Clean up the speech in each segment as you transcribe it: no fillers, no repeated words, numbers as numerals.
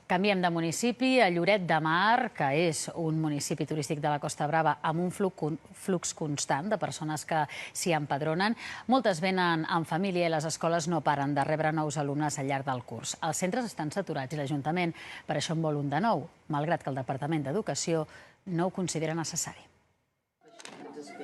Canviem de municipi a Lloret de Mar, que és un municipi turístic de la Costa Brava amb un flux constant de persones que s'hi empadronen. Moltes venen en família i les escoles no paren de rebre nous alumnes al llarg del curs. Els centres estan saturats i l'Ajuntament per això en vol un de nou, malgrat que el Departament d'Educació no ho considera necessari.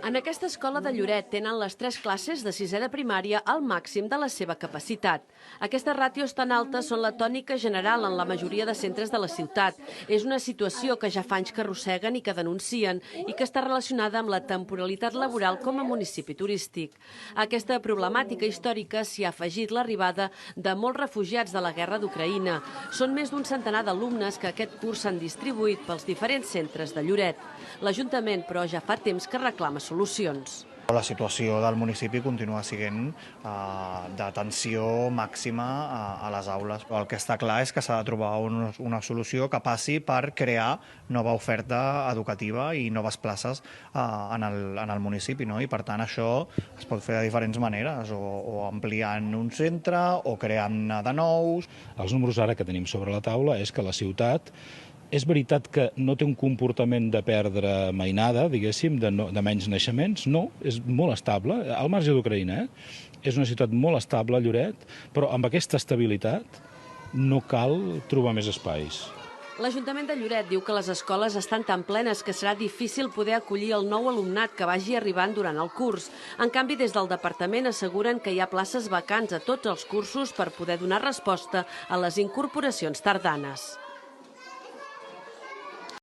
En aquesta escola de Lloret tenen les 3 classes de 6è de primària al màxim de la seva capacitat. Aquestes ràtios tan altes són la tònica general en la majoria de centres de la ciutat. És una situació que ja fa anys que arrosseguen i que denuncien i que està relacionada amb la temporalitat laboral com a municipi turístic. A aquesta problemàtica històrica s'hi ha afegit l'arribada de molts refugiats de la guerra d'Ucraïna. Són més d'un centenar d'alumnes que aquest curs s'han distribuït pels diferents centres de Lloret. L'Ajuntament, però, ja fa temps que reclama solucions. La situació del municipi continua sent de tensió màxima a les aules. El que està clar és que s'ha de trobar una solució que passi per crear nova oferta educativa i noves places en el municipi. I per tant això es pot fer de diferents maneres, o ampliant un centre o creant-ne de nous. Els números ara que tenim sobre la taula és que la ciutat és veritat que no té un comportament de perdre mainada, diguéssim, de menys naixements, no, és molt estable, al marge d'Ucraïna, és una ciutat molt estable, Lloret, però amb aquesta estabilitat no cal trobar més espais. L'Ajuntament de Lloret diu que les escoles estan tan plenes que serà difícil poder acollir el nou alumnat que vagi arribant durant el curs. En canvi, des del departament asseguren que hi ha places vacants a tots els cursos per poder donar resposta a les incorporacions tardanes.